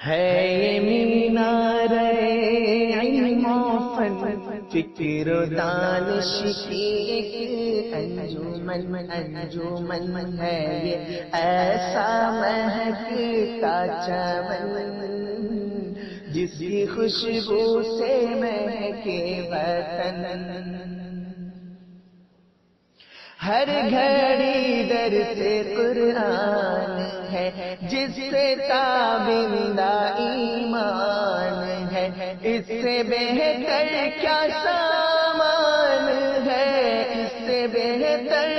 है ये मीनारे इल्म फन फिक्र दानिश की एक अंजुमन है ये, ऐसा महकता चमन जिसकी खुशबू से महके वतन। हर घड़ी दर्से कुरान है जिससे ताबिंदा ईमान है, इससे बेहतर क्या सामान है, इससे बेहतर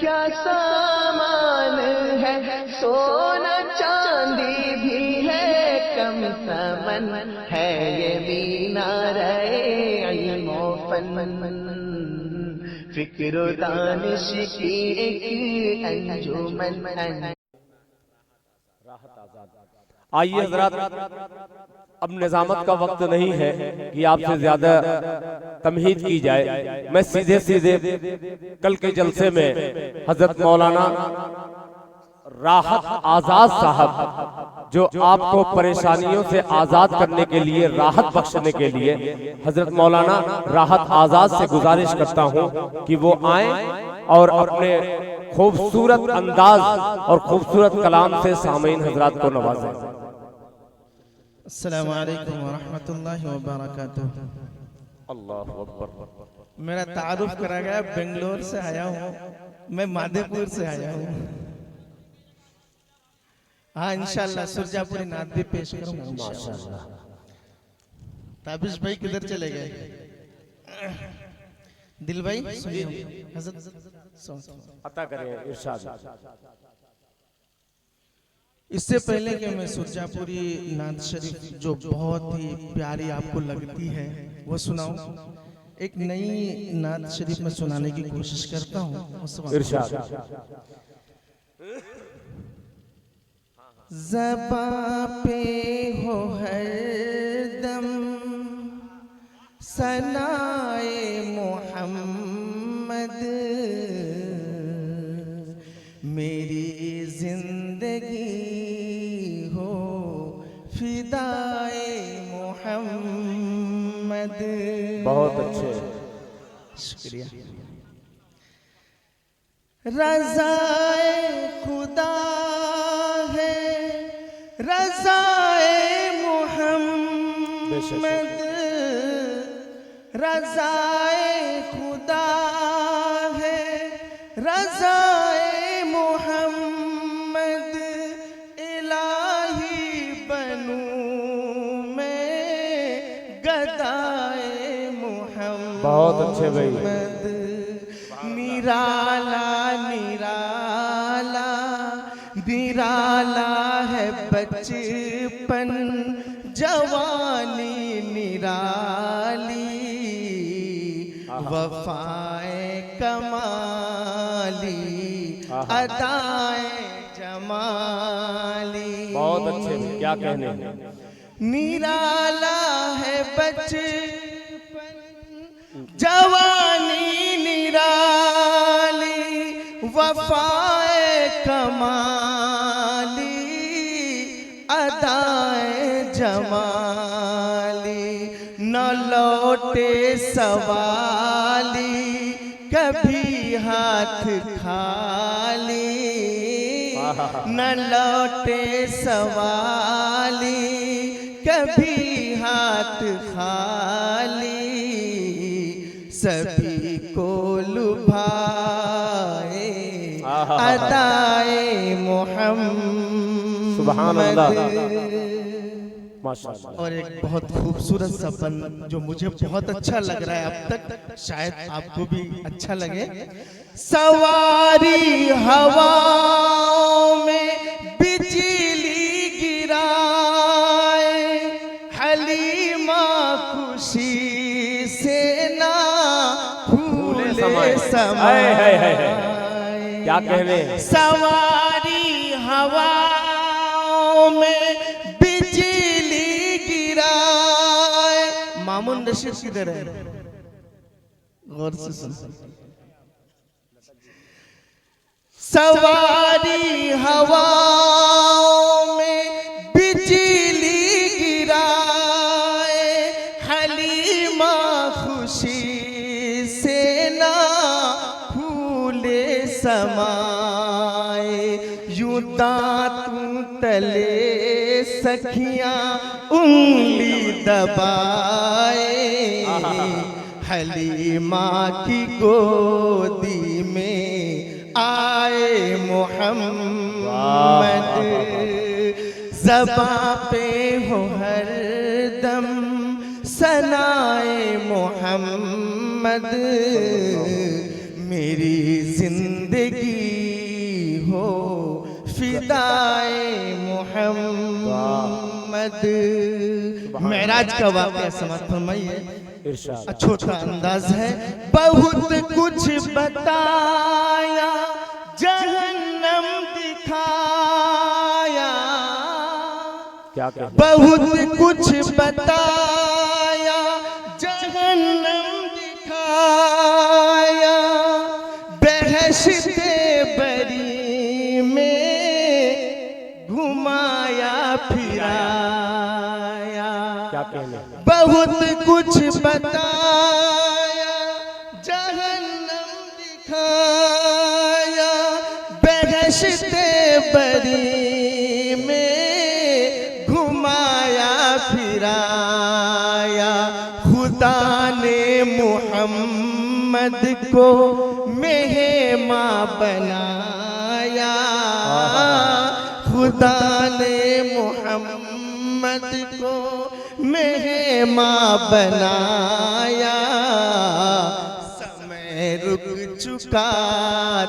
क्या सामान है। सोना चांदी भी है कम समन है ये मीनारे इल्म व फन, फिक्र दानिश की एक अंजुमन। आइए हजरात, अब निजामत का वक्त नहीं है कि आपसे ज्यादा तमहीद की जाए। मैं सीधे सीधे कल के जलसे में हजरत मौलाना राहत आजाद साहब, जो आपको परेशानियों से आजाद करने के लिए, राहत बख्शने के लिए, हजरत मौलाना राहत आजाद से गुजारिश करता हूं कि वो आए और अपने खूबसूरत अंदाज और खूबसूरत कलाम से सामीन हजरात को नवाजें। अस्सलामु अलैकुम व रहमतुल्लाहि व बरकातुहू। अल्लाहु अकबर। मेरा तारुफ करा गया, बेंगलोर से आया हूँ, मैं माधेपुर से आया हूँ। हाँ इंशाल्लाह सुरजापुरी नात भी पेश करूंगा इंशाल्लाह। ताबिश भाई किधर चले गए? दिल भाई सुनिए, हजरत अता करें इरशाद। इससे पहले कि मैं सुरजापुरी नात शरीफ जो बहुत ही प्यारी आपको लगती है वो सुनाऊं, एक नई नात शरीफ में सुनाने की कोशिश करता हूँ। इरशाद। ज़बां पे हो हरदम सनाए मोहम्मद, मेरी जिंदगी हो फिदाए मोहम्मद। बहुत अच्छे, शुक्रिया। रज़ाए खुदा है रज़ाए मोहम्मद, रज़ाए खुदा है रज़ाए मोहम्मद, इलाही बनूं मैं गदाए मोहम्मद। बहुत अच्छे भाई। निराला निराला निराला है बचपन, जवानी निराली, वफाए कमाली, अदाए जमाली। बहुत अच्छे, क्या कहने। निराला है बचपन, जवानी निराली, वफाए कमाली, अदाए जमाली। न लौटे सवाली कभी हाथ खाली, न लौटे सवाली कभी हाथ खाली, सभी को लुभाए अदाए मोहम्मद। सुभान अल्लाह, माशाअल्लाह। और एक बहुत खूबसूरत सा बंद जो मुझे बहुत अच्छा लग रहा है अब तक, शायद आपको भी अच्छा लगे। सवारी हवाओं में बिजली गिराए, हलीमा खुशी से ना फूले समाए। क्या कहने। सवारी हवाओं में बिजली गिराए। मामून रशीद किधर है? गौर से सुन। सवारी हवाओं में बिजली गले सखियां उंगली दबाए, हलीमा की गोदी में आए मोहम्मद, ज़बां पे हो हर दम सनाए मोहम्मद, मेरी जिंदगी हो फिदाए मोहम्मद। मेराज का वाक़या समाप्त फरमाइए। इरशाद। छोटा अंदाज है। बहुत कुछ बताया जहन्नम दिखाया, क्या कहना? बहुत कुछ बताया जहन्नम दिखाया, बेहश्ते बरी में घुमाया फिराया। क्या कहना? बहुत कुछ बताया जहन्नम दिखाया, बेहश्ते बरी में घुमाया फिराया। खुदा ने मोहम्मद को मेहमा बनाया, खुदा ने मोहम्मद को मेहमा बनाया। समय रुक चुका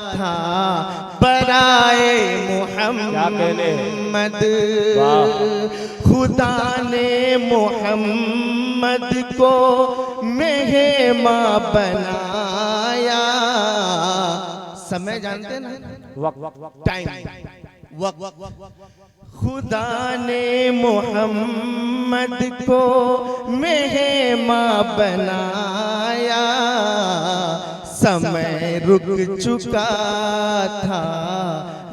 था बराए मोहम्मद, खुदा ने मोहम्मद को मेहमा बनाया। समय जानते ना, वक्त, टाइम, वक्त। खुदा ने मोहम्मद को मेहमा बनाया, समय रुक चुका था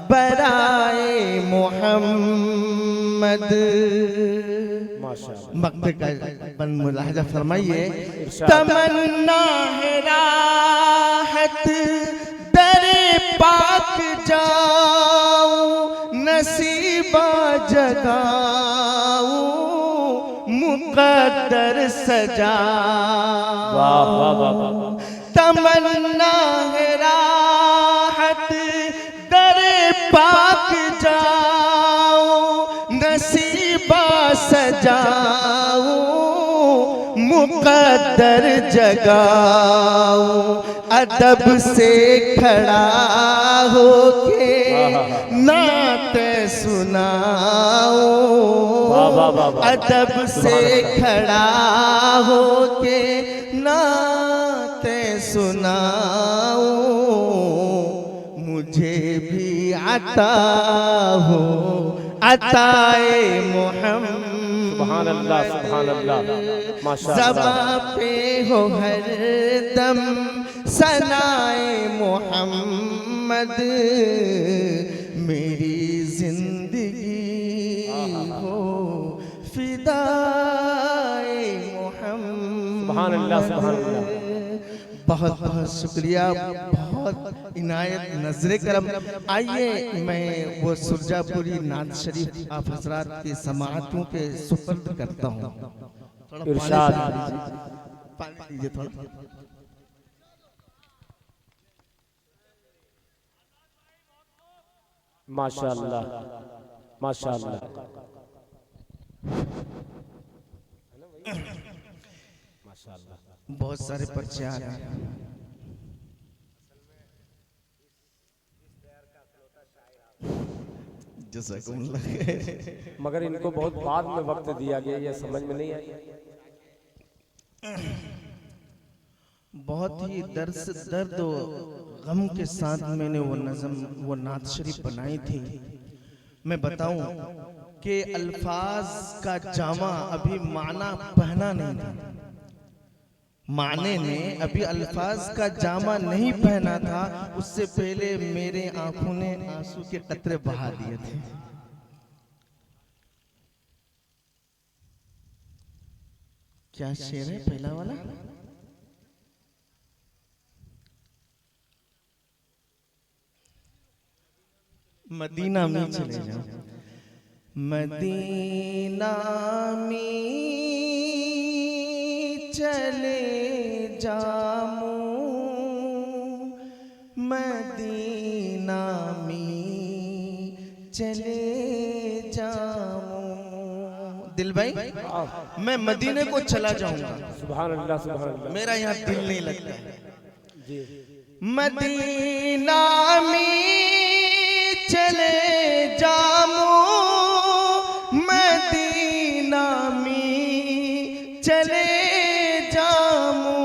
बराए मोहम्मद। माशाअल्लाह। मक्ते का बन मुलाहजा फरमाइए। तमन्ना है राहत दरे पाक जाऊं, नसीबा जगाऊं, मुकद्दर सजाऊं। तमन्ना है राहत दरे पाक जाऊं, नसीबा सजाऊं, मुकद्दर जगाऊं। अदब से खड़ा होके नात सुनाऊं, अदब से खड़ा होके नात सुनाऊं। मुझे भी अता हो अताए मोहम्मद, सुभान अल्लाह, सुभान अल्लाह, माशाअल्लाह। ज़बां पे हो हर दम सनाए मोहम्मद, मेरी जिंदगी हो फिदाए मोहम्मद। सुभान अल्लाह, सुभान अल्लाह। बहुत बहुत शुक्रिया, बहुत इनायत, नजरे करम। आइए मैं वो सुरजापुरी नात शरीफ आप हजरात के समाअतों के सुपर्द करता हूँ। इरशाद। पानी दीजिए थोड़ा। माशाअल्लाह, माशाअल्लाह। बहुत सारे पर्चे आ रहे हैं। जज़ाकुमुल्लाह खैर। मगर इनको बहुत बाद में वक्त दिया गया, ये समझ में नहीं आई। बहुत ही दर्द और गम के साथ मैंने वो नज़म, वो नात शरीफ बनाई थी। मैं बताऊं कि अल्फाज का जामा अभी माना पहना नहीं था, माने ने अभी अल्फाज का जामा नहीं पहना था, उससे पहले मेरे आंखों ने आंसू के कतरे बहा दिए थे। क्या शेर है पहला वाला? मदीना में चले जाओ। मदीना में चले जामू, मदीना में चले जामू। दिल भाई, मैं मदीने को चला जाऊंगा, सुभान अल्लाह सुभान अल्लाह। मेरा यहाँ दिल नहीं लगता है। जी मदीना में चले जामू, मदीना में चले जामू,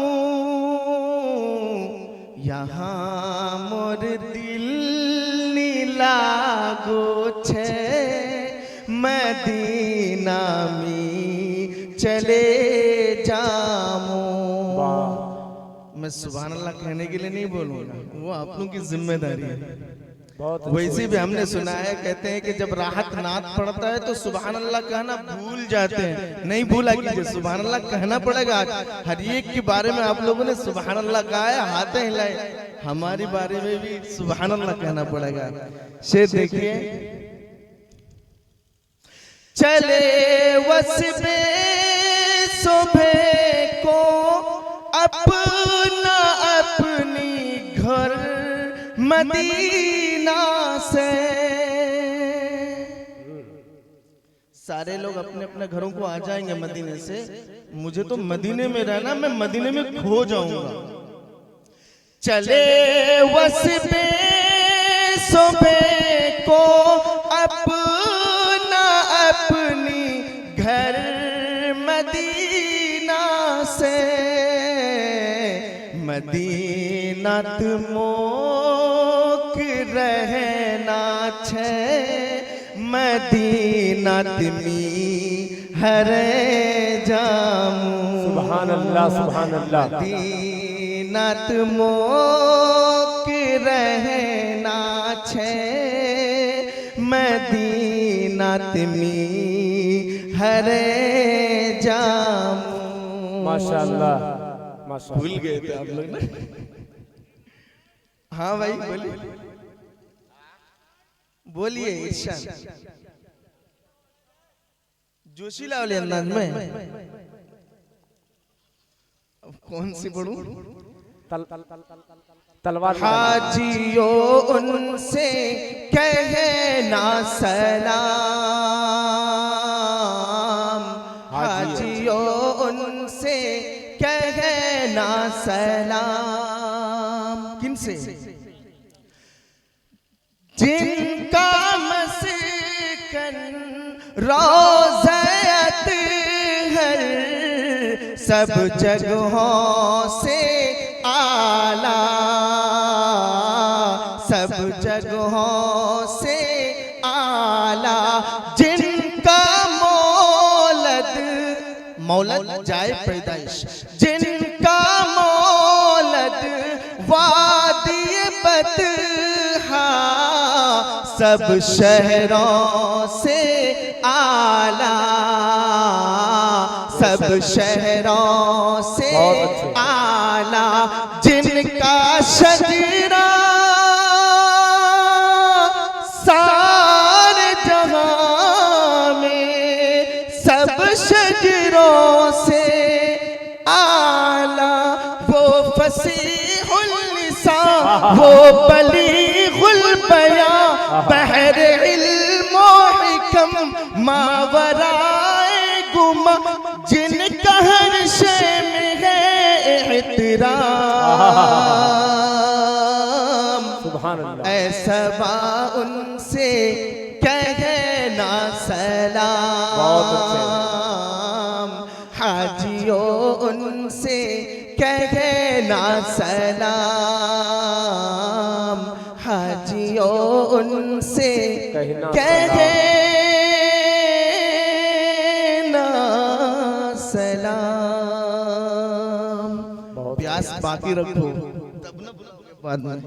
यहाँ मोर दिल नी लागो छे, मदीना में चले जामू। मैं सुभान अल्लाह कहने के लिए नहीं बोलूंगा, वो आप लोगों की जिम्मेदारी है। बहुत वैसे भी हमने सुना है, कहते हैं कि जब राहत नात पड़ता है तो सुभान अल्लाह कहना भूल जाते हैं। नहीं भूला कीजिए, सुभान अल्लाह कहना पड़ेगा। हर एक के बारे में आप लोगों ने सुभान अल्लाह कहा है, हाथ हिलाए। हमारी बारे में भी सुभान अल्लाह कहना पड़ेगा। शेर देखिए, चले वस्बे सुबह को अपना अपनी घर मदीना से। सारे लोग अपने अपने घरों को आ जाएंगे मदीने से, मुझे तो मदीने में रहना, मैं मदीने में खो जाऊंगा। चले वस्बे सुबह को अपना अपनी घर मदीना से, मदीना तुमोक रहना छे, मदीना तुमी हरे जामू। सुभान अल्लाह सुभान अल्लाह। मदीना तुमोक रहना छे, मदीना तुमी हरे जामू। माशाअल्लाह माशाअल्लाह। भूल गए थे आप लोग ना। हाँ भाई बोलिए, बोलिए इरशाद, जोशीला वाले अंदाज में। कौन सी पढ़ूं? तलवार। हाजियों उनसे कहना सलाम, हाजियों उनसे कहना सलाम। किनसे? जिनका मस्कन रोज़त हर सब जगहों से आला, सब जगहों से आला। जिनका मौलद, मौलद जाए पैदाइश, जिनका मौलद वादी बतहा सब शहरों से आला, सब शहरों से आला। जिनका शजरा सारे जहां में सब शजरों से आला, वो फसीहुल लिसान, वो बलीगुल बयां, बहर इल्म हिकम मावराए गुमा। जिनका हर शे में है एहतराम, सुभान अल्लाह। ऐसा उनसे कहना सलाम, हाजियों उनसे कहना सलाम, हाजियों उनसे कहना सलाम। प्यास बाकी रखो, तब न बाद में।